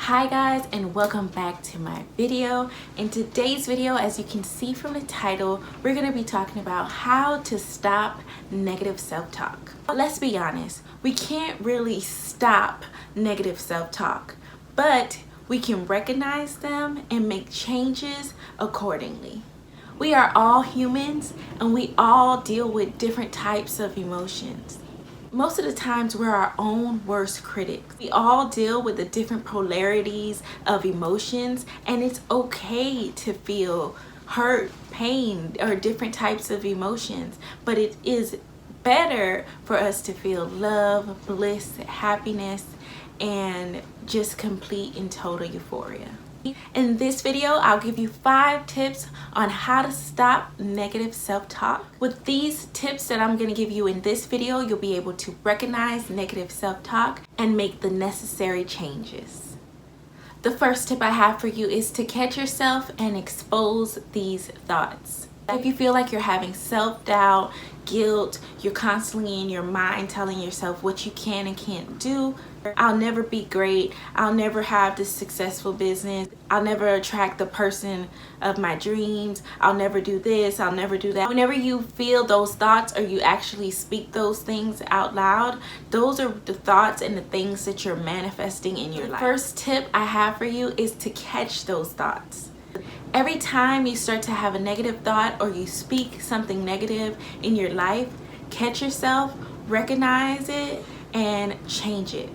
Hi guys, and welcome back to my video. In today's video, as you can see from the title, we're going to be talking about how to stop negative self-talk. Let's be honest, we can't really stop negative self-talk, but we can recognize them and make changes accordingly. We are all humans and we all deal with different types of emotions. Most of the times we're our own worst critics. We all deal with the different polarities of emotions, and it's okay to feel hurt, pain, or different types of emotions, but it is better for us to feel love, bliss, happiness, and just complete and total euphoria. In this video, I'll give you 5 tips on how to stop negative self-talk. With these tips that I'm going to give you in this video, you'll be able to recognize negative self-talk and make the necessary changes. The first tip I have for you is to catch yourself and expose these thoughts. If you feel like you're having self-doubt, guilt, you're constantly in your mind telling yourself what you can and can't do, I'll never be great, I'll never have this successful business, I'll never attract the person of my dreams, I'll never do this, I'll never do that. Whenever you feel those thoughts or you actually speak those things out loud, those are the thoughts and the things that you're manifesting in your life. The first tip I have for you is to catch those thoughts. Every time you start to have a negative thought or you speak something negative in your life, catch yourself, recognize it, and change it.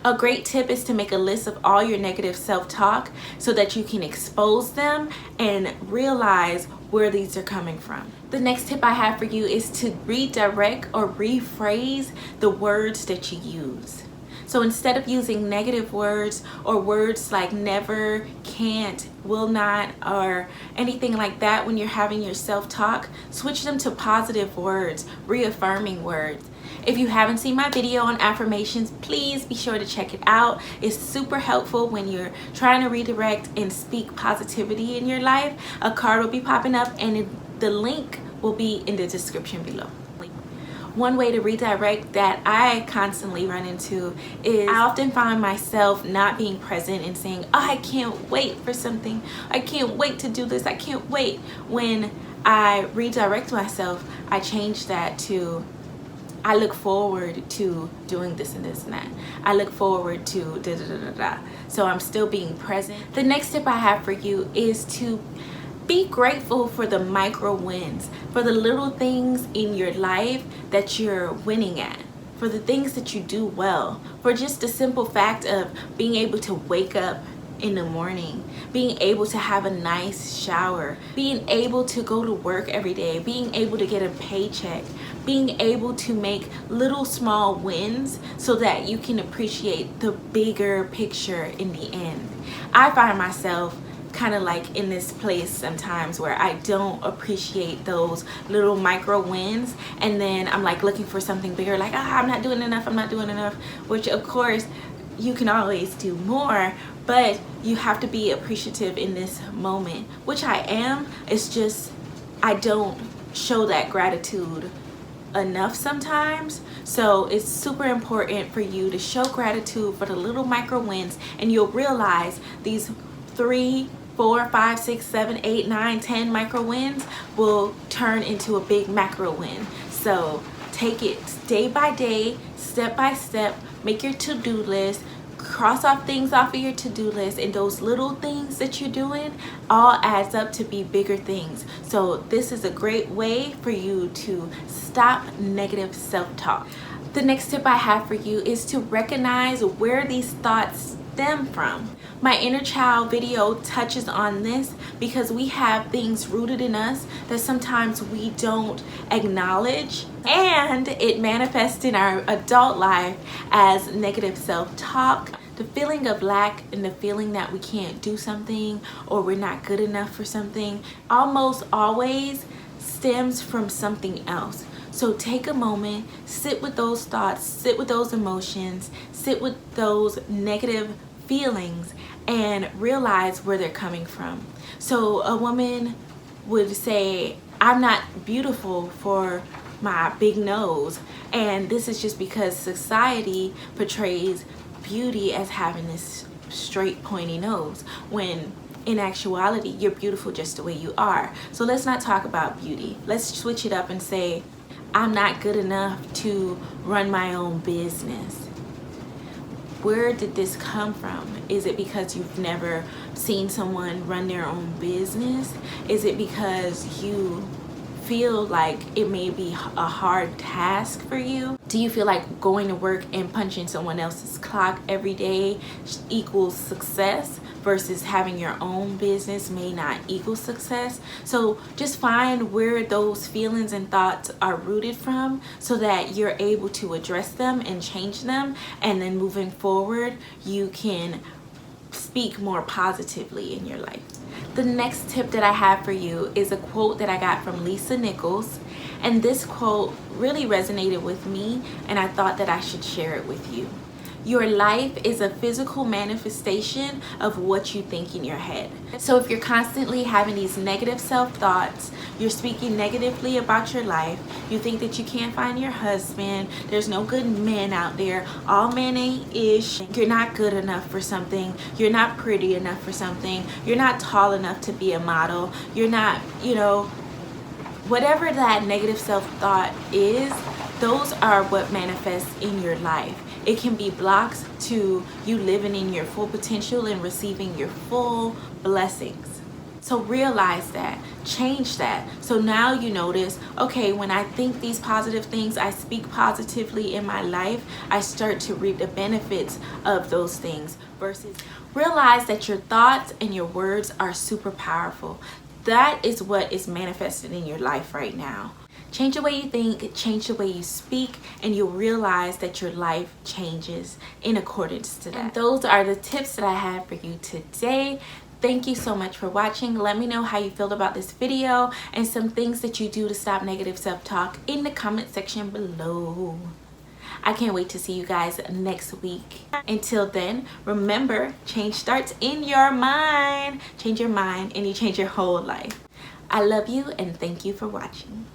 A great tip is to make a list of all your negative self-talk so that you can expose them and realize where these are coming from. The next tip I have for you is to redirect or rephrase the words that you use. So instead of using negative words or words like never, can't, will not, or anything like that when you're having your self-talk, switch them to positive words, reaffirming words. If you haven't seen my video on affirmations, please be sure to check it out. It's super helpful when you're trying to redirect and speak positivity in your life. A card will be popping up and the link will be in the description below. One way to redirect that I constantly run into is I often find myself not being present and saying, oh, I can't wait for something. I can't wait to do this. I can't wait. When I redirect myself, I change that to I look forward to doing this and this and that. I look forward to da da da da da. So I'm still being present. The next tip I have for you is to be grateful for the micro wins, for the little things in your life that you're winning at, for the things that you do well, for just the simple fact of being able to wake up in the morning, being able to have a nice shower, being able to go to work every day, being able to get a paycheck, being able to make little small wins so that you can appreciate the bigger picture in the end. I find myself kind of like in this place sometimes where I don't appreciate those little micro wins, and then I'm like looking for something bigger, like I'm not doing enough, which of course you can always do more, but you have to be appreciative in this moment, which I am. It's just I don't show that gratitude enough sometimes. So it's super important for you to show gratitude for the little micro wins, and you'll realize these 3, 4, 5, 6, 7, 8, 9, 10 micro wins will turn into a big macro win. So take it day by day, step by step, make your to-do list, cross off things off of your to-do list, and those little things that you're doing all adds up to be bigger things. So this is a great way for you to stop negative self-talk. The next tip I have for you is to recognize where these thoughts stem from. My inner child video touches on this because we have things rooted in us that sometimes we don't acknowledge, and it manifests in our adult life as negative self-talk. The feeling of lack and the feeling that we can't do something or we're not good enough for something almost always stems from something else. So take a moment, sit with those thoughts, sit with those emotions, sit with those negative feelings, and realize where they're coming from. So a woman would say, I'm not beautiful for my big nose, and this is just because society portrays beauty as having this straight pointy nose, when in actuality you're beautiful just the way you are. So let's not talk about beauty. Let's switch it up and say, I'm not good enough to run my own business. Where did this come from? Is it because you've never seen someone run their own business? Is it because you feel like it may be a hard task for you? Do you feel like going to work and punching someone else's clock every day equals success versus having your own business may not equal success? So just find where those feelings and thoughts are rooted from so that you're able to address them and change them, and then moving forward you can speak more positively in your life. The next tip that I have for you is a quote that I got from Lisa Nichols, and this quote really resonated with me and I thought that I should share it with you. Your life is a physical manifestation of what you think in your head. So if you're constantly having these negative self-thoughts, you're speaking negatively about your life, you think that you can't find your husband, there's no good men out there, all men ain't ish, you're not good enough for something, you're not pretty enough for something, you're not tall enough to be a model, you're not, whatever that negative self-thought is, those are what manifests in your life. It can be blocks to you living in your full potential and receiving your full blessings. So realize that, change that. So now you notice, okay, when I think these positive things, I speak positively in my life, I start to reap the benefits of those things. Versus realize that your thoughts and your words are super powerful. That is what is manifested in your life right now. Change the way you think, change the way you speak, and you'll realize that your life changes in accordance to that. And those are the tips that I have for you today. Thank you so much for watching. Let me know how you feel about this video and some things that you do to stop negative self-talk in the comment section below. I can't wait to see you guys next week. Until then, remember, change starts in your mind. Change your mind and you change your whole life. I love you and thank you for watching.